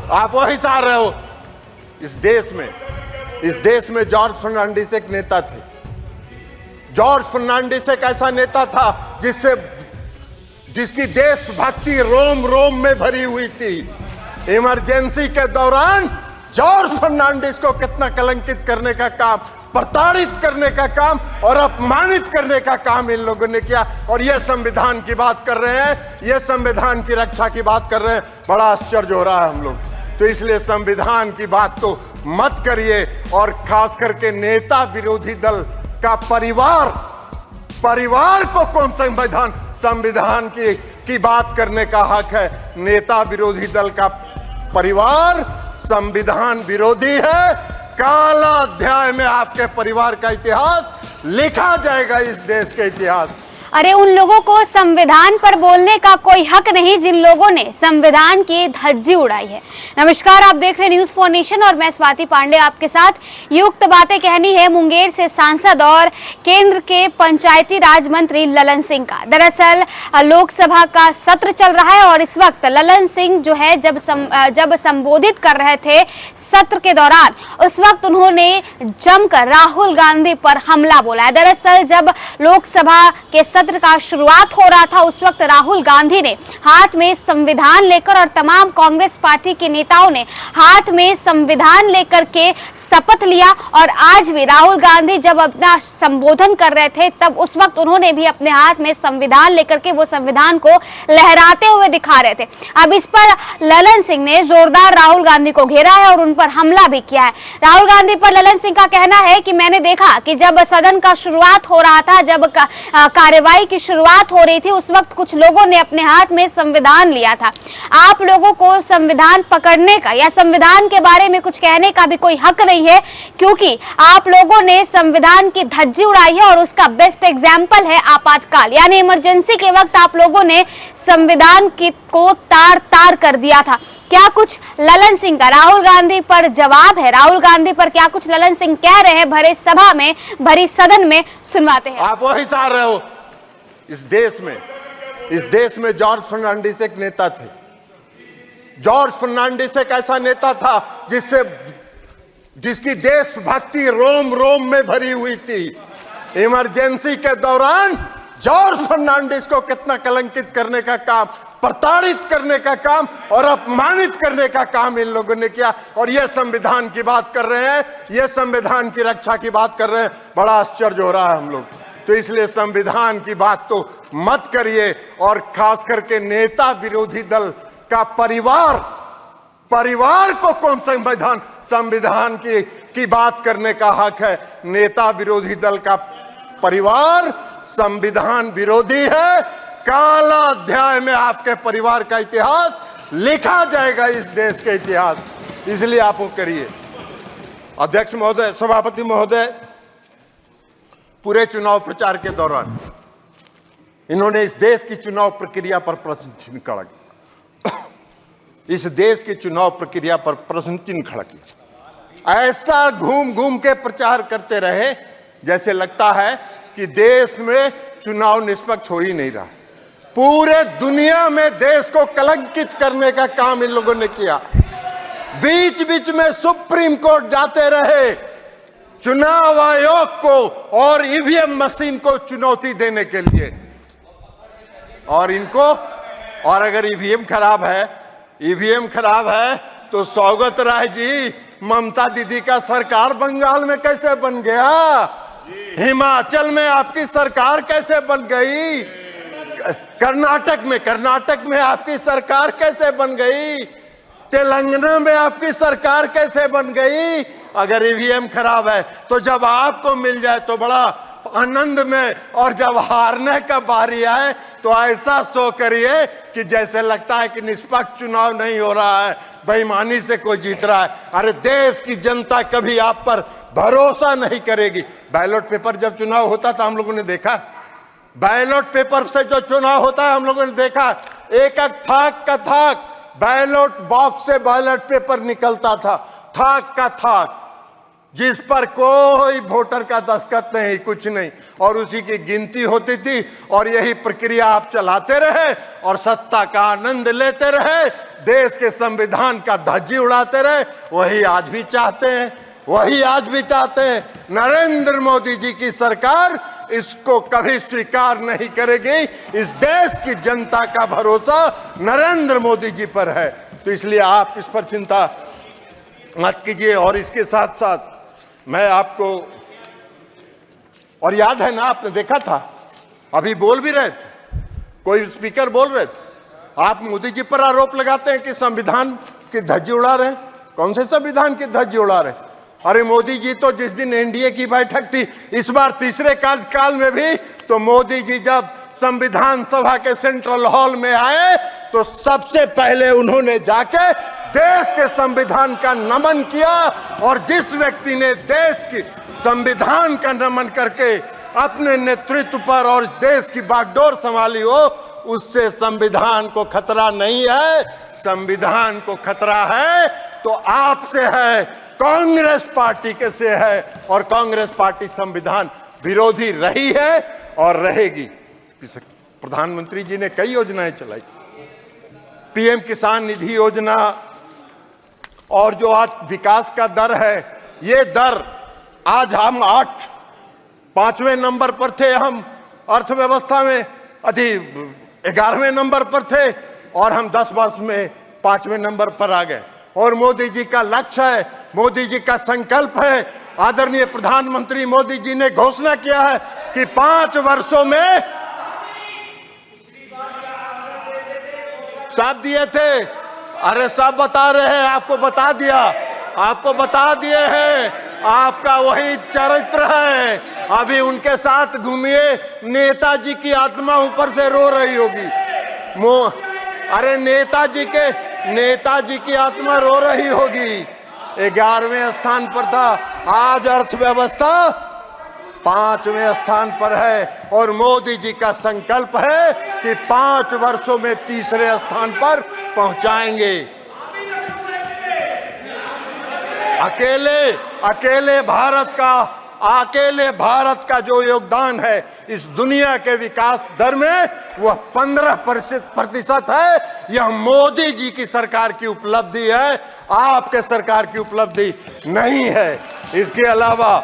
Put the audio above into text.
आप वही चाह रहे हो। इस देश में जॉर्ज फर्नांडिस एक नेता थे। जॉर्ज फर्नांडिस एक ऐसा नेता था जिसकी देशभक्ति रोम रोम में भरी हुई थी। इमरजेंसी के दौरान जॉर्ज फर्नांडिस को कितना कलंकित करने का काम, प्रताड़ित करने का काम और अपमानित करने का काम इन लोगों ने किया। और ये संविधान की बात कर रहे हैं, ये संविधान की रक्षा की बात कर रहे हैं। बड़ा आश्चर्य हो रहा है हम लोग। तो इसलिए संविधान की बात तो मत करिए। और खास करके नेता विरोधी दल का परिवार को कौन संविधान की बात करने का हक है? नेता विरोधी दल का परिवार संविधान विरोधी है। काला अध्याय में आपके परिवार का इतिहास लिखा जाएगा, इस देश के इतिहास। अरे उन लोगों को संविधान पर बोलने का कोई हक नहीं जिन लोगों ने संविधान की धज्जी उड़ाई है। नमस्कार, आप देख रहे हैं न्यूज़ फॉर नेशन और मैं स्वाति पांडे आपके साथ। युक्त बातें कहनी है मुंगेर से सांसद और केंद्र के पंचायती राज मंत्री ललन सिंह का। दरअसल लोकसभा का सत्र चल रहा है और इस वक्त ललन सिंह जो है जब संबोधित कर रहे थे सत्र के दौरान, उस वक्त उन्होंने जमकर राहुल गांधी पर हमला बोला है। दरअसल जब लोकसभा के सत्र का शुरुआत हो रहा था उस वक्त राहुल गांधी ने हाथ में संविधान लेकर और तमाम कांग्रेस पार्टी के नेताओं ने हाथ में संविधान लेकर के शपथ लिया। और आज भी राहुल गांधी जब अपना संबोधन कर रहे थे तब उस वक्त उन्होंने भी अपने हाथ में संविधान लेकर के वो संविधान को लहराते हुए दिखा रहे थे। अब इस पर ललन सिंह ने जोरदार राहुल गांधी को घेरा है और उन पर हमला भी किया है। राहुल गांधी पर ललन सिंह का कहना है कि मैंने देखा कि जब सदन का शुरुआत हो रहा था, जब कार्यवाही की शुरुआत हो रही थी, उस वक्त कुछ लोगों ने अपने हाथ में संविधान लिया था। आप लोगों को संविधान पकड़ने का या संविधान के बारे में कुछ कहने का भी कोई हक नहीं है, क्योंकि आप लोगों ने संविधान की धज्जी उड़ाई है और उसका बेस्ट एग्जाम्पल है आपातकाल, यानी इमरजेंसी के वक्त आप लोगों ने संविधान को तार तार कर दिया था। क्या कुछ ललन सिंह का राहुल गांधी पर जवाब है? राहुल गांधी पर क्या कुछ ललन सिंह कह रहे हैं भरे सभा में, भरी सदन में, सुनवाते हैं। आप वही चाह रहे हो। इस देश में जॉर्ज फर्नांडिस एक नेता थे। जॉर्ज फर्नांडिस एक ऐसा नेता था जिसकी देशभक्ति रोम रोम में भरी हुई थी। इमरजेंसी के दौरान जॉर्ज फर्नांडिस को कितना कलंकित करने का काम, प्रताड़ित करने का काम और अपमानित करने का काम इन लोगों ने किया। और ये संविधान की बात कर रहे हैं, ये संविधान की रक्षा की बात कर रहे हैं। बड़ा आश्चर्य हो रहा है हम लोग। तो इसलिए संविधान की बात तो मत करिए। और खास करके नेता विरोधी दल का परिवार को कौन संविधान की बात करने का हक है? नेता विरोधी दल का परिवार संविधान विरोधी है। काला अध्याय में आपके परिवार का इतिहास लिखा जाएगा, इस देश के इतिहास। इसलिए आप वो करिए। अध्यक्ष महोदय, सभापति महोदय, पूरे चुनाव प्रचार के दौरान इन्होंने इस देश की चुनाव प्रक्रिया पर प्रश्न चिन्ह खड़ा किया। इस देश की चुनाव प्रक्रिया पर प्रश्न चिन्ह खड़ा किया। ऐसा घूम घूम के प्रचार करते रहे जैसे लगता है कि देश में चुनाव निष्पक्ष हो ही नहीं रहा। पूरे दुनिया में देश को कलंकित करने का काम इन लोगों ने किया। बीच बीच में सुप्रीम कोर्ट जाते रहे चुनाव आयोग को और ईवीएम मशीन को चुनौती देने के लिए। और अगर ईवीएम खराब है तो सौगत राय जी, ममता दीदी का सरकार बंगाल में कैसे बन गया? हिमाचल में आपकी सरकार कैसे बन गई? कर्नाटक में आपकी सरकार कैसे बन गई? तेलंगाना में आपकी सरकार कैसे बन गई? अगर ईवीएम खराब है तो जब आपको मिल जाए तो बड़ा आनंद में, और जब हारने का बारी आए तो ऐसा शो करिए कि जैसे लगता है कि निष्पक्ष चुनाव नहीं हो रहा है, बेईमानी से कोई जीत रहा है। अरे देश की जनता कभी आप पर भरोसा नहीं करेगी। बैलेट पेपर जब चुनाव होता था हम लोगों ने देखा, बैलेट पेपर से जो चुनाव होता है हम लोगों ने देखा, एक थाक का थाक बैलेट बॉक्स से बैलेट पेपर निकलता था, थाक का थाक। जिस पर कोई वोटर का दस्तखत नहीं, कुछ नहीं, और उसी की गिनती होती थी और यही प्रक्रिया आप चलाते रहे और सत्ता का आनंद लेते रहे, देश के संविधान का धज्जी उड़ाते रहे। वही आज भी चाहते हैं, वही आज भी चाहते हैं। नरेंद्र मोदी जी की सरकार इसको कभी स्वीकार नहीं करेगी। इस देश की जनता का भरोसा नरेंद्र मोदी जी पर है, तो इसलिए आप इस पर चिंता मत कीजिए। और इसके साथ साथ मैं आपको, और याद है ना, आपने देखा था, अभी बोल भी रहे थे, कोई स्पीकर बोल रहे थे, आप मोदी जी पर आरोप लगाते हैं कि संविधान की धज्जी उड़ा रहे हैं। कौन से संविधान की धज्जी उड़ा रहे हैं? अरे मोदी जी तो जिस दिन एनडीए की बैठक थी, इस बार तीसरे कार्यकाल में भी, तो मोदी जी जब संविधान सभा के सेंट्रल हॉल में आए तो सबसे पहले उन्होंने जाके देश के संविधान का नमन किया। और जिस व्यक्ति ने देश की संविधान का नमन करके अपने नेतृत्व पर और देश की बागडोर संभाली हो, उससे संविधान को खतरा नहीं है। संविधान को खतरा है तो आपसे है, कांग्रेस पार्टी के से है, और कांग्रेस पार्टी संविधान विरोधी रही है और रहेगी। प्रधानमंत्री जी ने कई योजनाएं चलाई, पीएम किसान निधि योजना, और जो आज विकास का दर है, ये दर आज हम 5वें नंबर पर थे, हम अर्थव्यवस्था में 11वें नंबर पर थे, और हम 10 वर्ष में 5वें नंबर पर आ गए। और मोदी जी का लक्ष्य है, मोदी जी का संकल्प है, आदरणीय प्रधानमंत्री मोदी जी ने घोषणा किया है कि 5 वर्षों में सब दिए थे। अरे सब बता रहे हैं, आपको बता दिया, आपको बता दिए हैं, आपका वही चरित्र है। अभी उनके साथ घूमिए, नेताजी की आत्मा ऊपर से रो रही होगी। अरे नेताजी की आत्मा रो रही होगी। 11वें स्थान पर था, आज अर्थव्यवस्था 5वें स्थान पर है, और मोदी जी का संकल्प है कि 5 वर्षों में तीसरे स्थान पर पहुंचाएंगे। अकेले भारत का जो योगदान है इस दुनिया के विकास दर में, वह 15% है। यह मोदी जी की सरकार की उपलब्धि है, आपके सरकार की उपलब्धि नहीं है। इसके अलावा